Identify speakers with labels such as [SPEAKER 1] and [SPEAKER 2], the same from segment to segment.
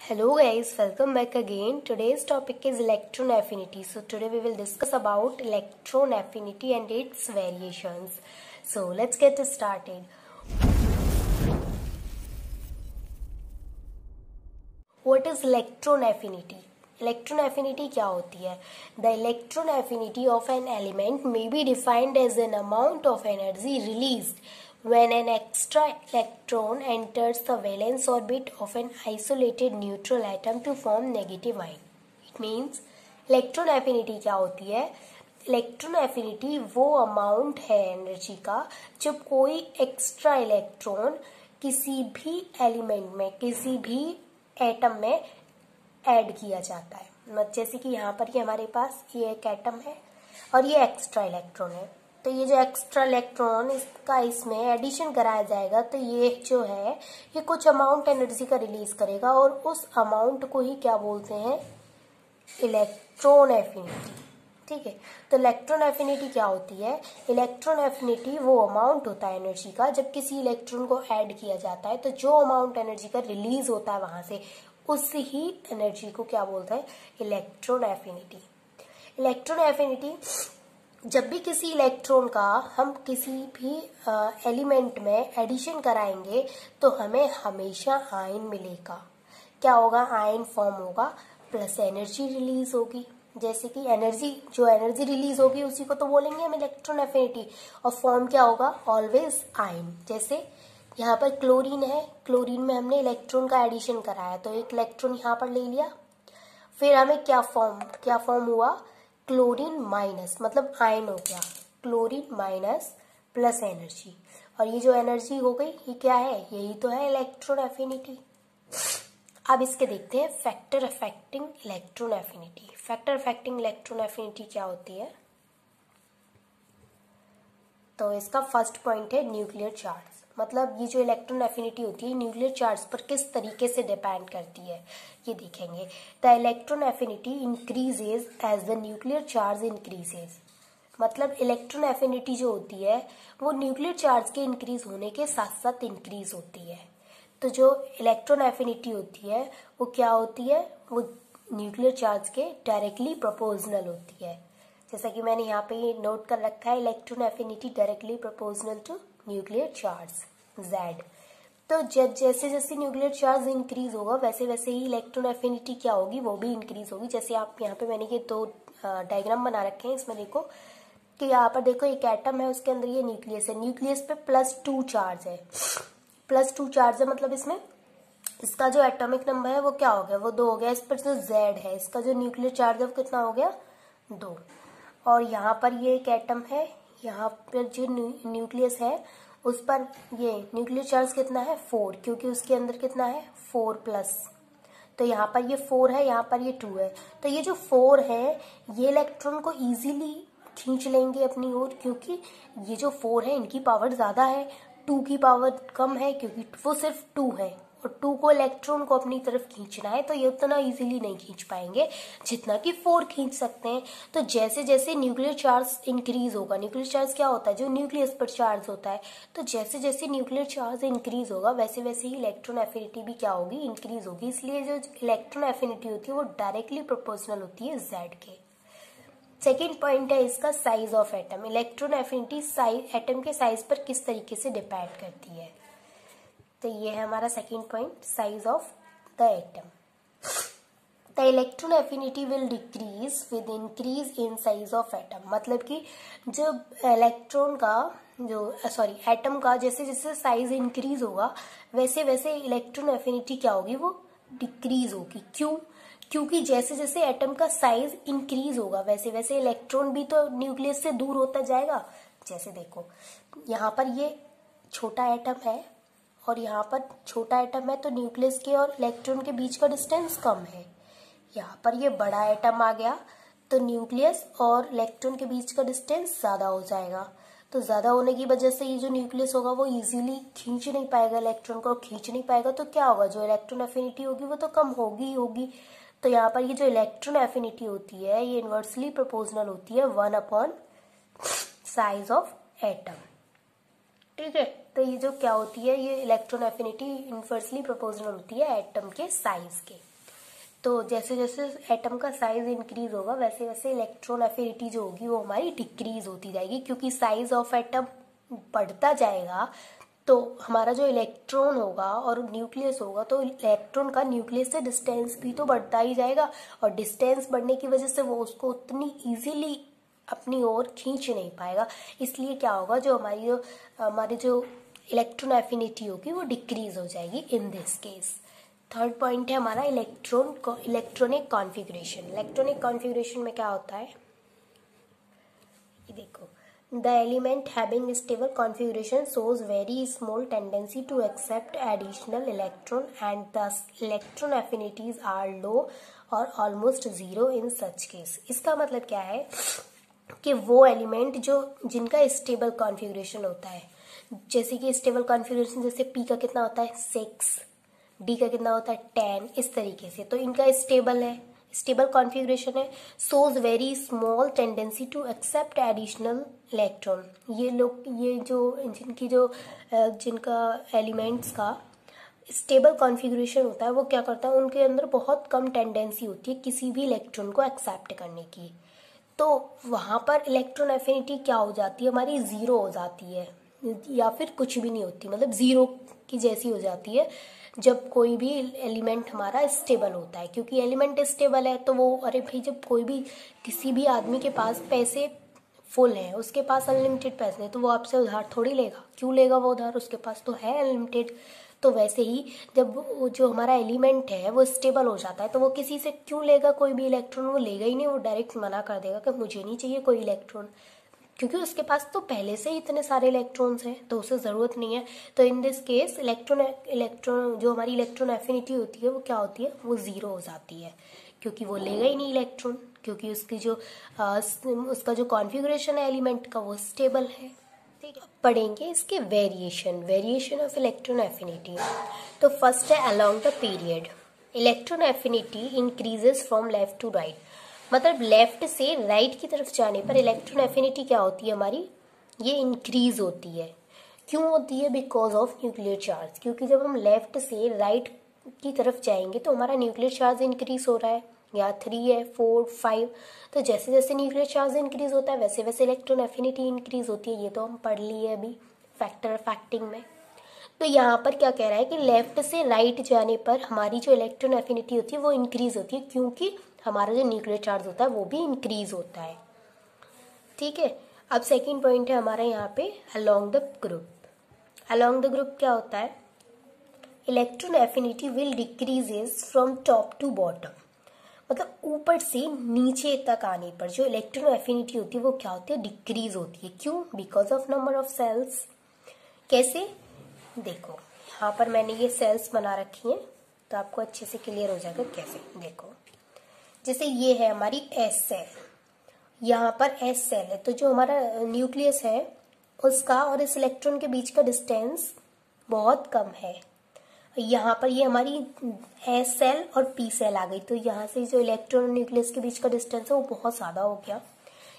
[SPEAKER 1] Hello guys, welcome back again. Today's topic is electron affinity. So today we will discuss about electron affinity and its variations. So let's get started. What is electron affinity? Electron affinity क्या होती है? The electron affinity of an element may be defined as an amount of energy released when an extra electron enters the valence orbit of an isolated neutral atom to form negative ion. It means electron affinity क्या होती है? Electron affinity वो amount है energy का जब कोई extra electron किसी भी एलिमेंट में किसी भी एटम में ऐड किया जाता है। जैसे कि यहाँ पर ये हमारे पास ये एक एटम है और ये एक्स्ट्रा इलेक्ट्रॉन है, तो ये जो एक्स्ट्रा इलेक्ट्रॉन इसका इसमें एडिशन कराया जाएगा तो ये जो है ये कुछ अमाउंट एनर्जी का रिलीज करेगा और उस अमाउंट को ही क्या बोलते हैं? Electron affinity. ठीक है, तो इलेक्ट्रॉन एफिनिटी क्या होती है? इलेक्ट्रॉन एफिनिटी वो अमाउंट होता है एनर्जी का जब किसी इलेक्ट्रॉन को ऐड किया जाता है, तो जो अमाउंट एनर्जी का रिलीज होता है वहां से उस ही एनर्जी को क्या बोलते हैं? Electron affinity. इलेक्ट्रॉन एफिनिटी जब भी किसी इलेक्ट्रॉन का हम किसी भी एलिमेंट में एडिशन कराएंगे तो हमें हमेशा आयन मिलेगा। क्या होगा? आयन फॉर्म होगा प्लस एनर्जी रिलीज होगी। जैसे कि जो एनर्जी रिलीज होगी उसी को तो बोलेंगे हम इलेक्ट्रॉन एफिनिटी, और फॉर्म क्या होगा? Always ion. जैसे यहाँ पर क्लोरीन है, क्लोरीन में हमने इलेक्ट्रॉन का एडिशन कराया तो एक इलेक्ट्रॉन यहाँ पर ले लिया, फिर हमें क्या फॉर्म हुआ? क्लोरीन माइनस, मतलब आयन हो गया, क्लोरीन माइनस प्लस एनर्जी, और ये जो एनर्जी हो गई ये क्या है? यही तो है इलेक्ट्रॉन एफिनिटी। अब इसके देखते हैं factor affecting electron affinity. Factor affecting electron affinity क्या होती है? तो इसका फर्स्ट पॉइंट है न्यूक्लियर चार्ज। मतलब ये जो इलेक्ट्रॉन एफिनिटी होती है न्यूक्लियर चार्ज पर किस तरीके से डिपेंड करती है ये देखेंगे। The electron affinity increases as the nuclear charge increases. मतलब इलेक्ट्रॉन एफिनिटी जो होती है वो न्यूक्लियर चार्ज के इंक्रीज होने के साथ साथ इंक्रीज होती है। तो जो इलेक्ट्रॉन एफिनिटी होती है वो क्या होती है? वो न्यूक्लियर चार्ज के डायरेक्टली प्रोपोर्शनल होती है। जैसा कि मैंने यहाँ पे नोट कर रखा है, electron affinity directly proportional to nuclear charge Z। तो जैसे जैसे न्यूक्लियर चार्ज इंक्रीज होगा वैसे वैसे ही इलेक्ट्रॉन एफिनिटी क्या होगी? वो भी इंक्रीज होगी। जैसे आप यहाँ पे मैंने ये दो डायग्राम बना रखे हैं, इसमें देखो कि यहाँ पर देखो एक एटम है, उसके अंदर ये न्यूक्लियस है, न्यूक्लियस पे +2 चार्ज है, +2 चार्ज है, मतलब इसमें इसका जो एटॉमिक नंबर है वो क्या हो गया? वो 2 हो गया। इस पर जो Z है इसका जो न्यूक्लियर चार्ज है वो कितना हो गया? 2। और यहाँ पर ये एक एटम है, यहाँ पर जो न्यूक्लियस है उस पर ये न्यूक्लियर चार्ज कितना है? 4, क्योंकि उसके अंदर कितना है? 4+। तो यहाँ पर ये 4 है, यहाँ पर ये 2 है। तो ये जो 4 है ये इलेक्ट्रॉन को इजीली खींच लेंगे अपनी ओर, क्योंकि ये जो 4 है इनकी पावर ज्यादा है, 2 की पावर कम है क्योंकि वो सिर्फ 2 है, और 2 को इलेक्ट्रॉन को अपनी तरफ खींचना है तो ये उतना इजीली नहीं खींच पाएंगे जितना कि 4 खींच सकते हैं। तो जैसे जैसे न्यूक्लियर चार्ज इंक्रीज होगा, न्यूक्लियर चार्ज क्या होता है? जो न्यूक्लियस पर चार्ज होता है, तो जैसे जैसे न्यूक्लियर चार्ज इंक्रीज होगा वैसे वैसे ही इलेक्ट्रॉन एफिनिटी भी क्या होगी? इंक्रीज होगी। इसलिए जो इलेक्ट्रॉन एफिनिटी होती है वो डायरेक्टली प्रोपोर्शनल होती है Z के। सेकेंड पॉइंट है इसका size of atom. Electron affinity atom के साइज पर किस तरीके से डिपेंड करती है? तो ये है हमारा second point, size of the atom. The electron affinity will decrease with increase in size of atom. मतलब कि जब इलेक्ट्रॉन का एटम का जैसे जैसे साइज इंक्रीज होगा वैसे वैसे इलेक्ट्रॉन एफिनिटी क्या होगी? वो डिक्रीज होगी। क्यों? क्योंकि जैसे जैसे एटम का साइज इंक्रीज होगा वैसे वैसे इलेक्ट्रॉन भी तो न्यूक्लियस से दूर होता जाएगा। जैसे देखो यहाँ पर ये छोटा एटम है और यहाँ पर छोटा एटम है, तो न्यूक्लियस के और इलेक्ट्रॉन के बीच का डिस्टेंस कम है। यहाँ पर ये बड़ा एटम आ गया तो न्यूक्लियस और इलेक्ट्रॉन के बीच का डिस्टेंस ज्यादा हो जाएगा। तो ज्यादा होने की वजह से ये जो न्यूक्लियस होगा वो इजीली खींच नहीं पाएगा, इलेक्ट्रॉन को खींच नहीं पाएगा, तो क्या होगा? जो इलेक्ट्रॉन एफिनिटी होगी वो तो कम होगी ही होगी। तो यहाँ पर ये जो इलेक्ट्रॉन एफिनिटी होती है ये इनवर्सली प्रोपोर्शनल होती है 1/, साइज ऑफ एटम। ठीक है, तो ये जो क्या होती है? ये इलेक्ट्रॉन एफिनिटी इनवर्सली प्रोपोर्शनल होती है एटम के साइज के। तो जैसे जैसे एटम का साइज इंक्रीज होगा वैसे वैसे इलेक्ट्रॉन एफिनिटी जो होगी वो हमारी डिक्रीज होती जाएगी, क्योंकि साइज ऑफ एटम बढ़ता जाएगा तो हमारा जो इलेक्ट्रॉन होगा और न्यूक्लियस होगा तो इलेक्ट्रॉन का न्यूक्लियस से डिस्टेंस भी तो बढ़ता ही जाएगा, और डिस्टेंस बढ़ने की वजह से वो उसको उतनी इजीली अपनी ओर खींच नहीं पाएगा। इसलिए क्या होगा, जो हमारी जो इलेक्ट्रॉन एफिनिटी होगी वो डिक्रीज हो जाएगी in this case. Third point है हमारा इलेक्ट्रॉनिक कॉन्फ़िगरेशन। इलेक्ट्रॉनिक कॉन्फ़िगरेशन में क्या होता है, ये देखो, the element having stable configuration shows very small tendency to accept additional electron and thus electron affinities are low or almost zero in such case। इसका मतलब क्या है कि वो एलिमेंट जिनका स्टेबल कॉन्फ़िगरेशन होता है, जैसे कि स्टेबल कॉन्फ़िगरेशन जैसे P का कितना होता है 6, D का कितना होता है 10, इस तरीके से, तो इनका स्टेबल है, स्टेबल कॉन्फ़िगरेशन है। Shows very small tendency to accept additional electron. जिनका एलिमेंट्स का स्टेबल कॉन्फ़िगरेशन होता है वो क्या करता है, उनके अंदर बहुत कम टेंडेंसी होती है किसी भी इलेक्ट्रॉन को एक्सेप्ट करने की, तो वहाँ पर इलेक्ट्रॉन एफिनिटी क्या हो जाती है, हमारी ज़ीरो हो जाती है, या फिर कुछ भी नहीं होती, मतलब ज़ीरो की जैसी हो जाती है जब कोई भी एलिमेंट हमारा स्टेबल होता है। क्योंकि एलिमेंट स्टेबल है तो वो, अरे भाई, जब कोई भी किसी भी आदमी के पास पैसे फुल हैं, उसके पास अनलिमिटेड पैसे हैं, तो वो आपसे उधार थोड़ी लेगा, क्यों लेगा वो उधार, उसके पास तो है अनलिमिटेड। तो वैसे ही जब वो जो हमारा एलिमेंट है वो स्टेबल हो जाता है तो वो किसी से क्यों लेगा कोई भी इलेक्ट्रॉन, वो लेगा ही नहीं, वो डायरेक्ट मना कर देगा कि मुझे नहीं चाहिए कोई इलेक्ट्रॉन, क्योंकि उसके पास तो पहले से ही इतने सारे इलेक्ट्रॉन्स हैं तो उसे ज़रूरत नहीं है। तो इन दिस केस इलेक्ट्रॉन जो हमारी इलेक्ट्रॉन एफिनिटी होती है वो क्या होती है, वो ज़ीरो हो जाती है, क्योंकि वो लेगा ही नहीं इलेक्ट्रॉन, क्योंकि उसका जो कॉन्फ़िगरेशन है एलिमेंट का वो स्टेबल है। ठीक है, पढ़ेंगे इसके वेरिएशन ऑफ इलेक्ट्रॉन एफिनिटी। तो फर्स्ट है along the period, electron affinity increases from left to right, मतलब लेफ्ट से राइट की तरफ जाने पर इलेक्ट्रॉन एफिनिटी क्या होती है हमारी, ये इंक्रीज होती है। क्यों होती है, बिकॉज ऑफ न्यूक्लियर चार्ज, क्योंकि जब हम लेफ्ट से राइट की तरफ जाएंगे तो हमारा न्यूक्लियर चार्ज इंक्रीज हो रहा है, यहाँ 3 है 4 5, तो जैसे जैसे न्यूक्लियर चार्ज इंक्रीज होता है वैसे वैसे इलेक्ट्रॉन एफिनिटी इंक्रीज होती है। ये तो हम पढ़ लिए अभी फैक्टिंग में। तो यहाँ पर क्या कह रहा है कि लेफ्ट से राइट जाने पर हमारी जो इलेक्ट्रॉन एफिनिटी होती है वो इंक्रीज होती है, क्योंकि हमारा जो न्यूक्लियर चार्ज होता है वो भी इंक्रीज होता है। ठीक है, अब सेकंड पॉइंट है हमारा यहाँ पे along the group. Along the group क्या होता है, electron affinity will decreases from top to bottom, मतलब ऊपर से नीचे तक आने पर जो इलेक्ट्रॉन एफिनिटी होती है वो क्या होती है, डिक्रीज होती है। क्यों, because of number of shells. कैसे, देखो यहाँ पर मैंने ये सेल्स बना रखी हैं तो आपको अच्छे से क्लियर हो जाएगा कैसे। देखो, जैसे ये है हमारी एस सेल, यहाँ पर एस सेल है, तो जो हमारा न्यूक्लियस है उसका और इस इलेक्ट्रॉन के बीच का डिस्टेंस बहुत कम है। यहाँ पर ये हमारी एस सेल और पी सेल आ गई, तो यहाँ से जो इलेक्ट्रॉन और न्यूक्लियस के बीच का डिस्टेंस है वो बहुत ज़्यादा हो गया।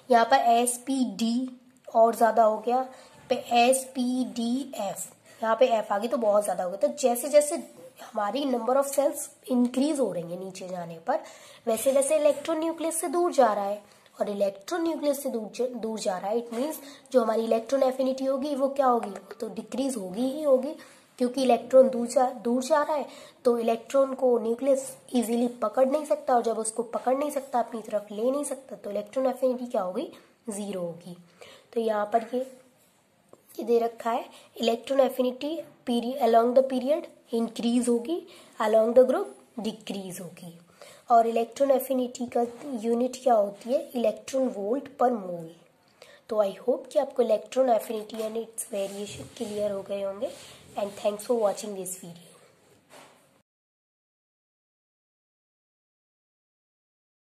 [SPEAKER 1] यहाँ पर एस पी डी और ज़्यादा हो गया, पे एस पी डी एफ, यहाँ पे एफ आ गई तो बहुत ज़्यादा हो गया। तो जैसे जैसे हमारी नंबर ऑफ सेल्स इंक्रीज हो रही है नीचे जाने पर वैसे वैसे इलेक्ट्रॉन न्यूक्लियस से दूर जा रहा है, और इलेक्ट्रॉन न्यूक्लियस से दूर जा रहा है, इट मीन्स जो हमारी इलेक्ट्रॉन एफिनिटी होगी वो क्या होगी, तो डिक्रीज होगी ही होगी, क्योंकि इलेक्ट्रॉन दूर जा रहा है तो इलेक्ट्रॉन को न्यूक्लियस इजीली पकड़ नहीं सकता, और जब उसको पकड़ नहीं सकता अपनी तरफ ले नहीं सकता तो इलेक्ट्रॉन एफिनिटी क्या होगी, ज़ीरो होगी। तो यहाँ पर ये दे रखा है, electron affinity along the period increase होगी, अलोंग द ग्रुप डिक्रीज होगी। और इलेक्ट्रॉन एफिनिटी का यूनिट क्या होती है, इलेक्ट्रॉन वोल्ट पर मोल। तो आई होप कि आपको electron affinity and it's variation clear हो गए होंगे, and thanks for watching this video.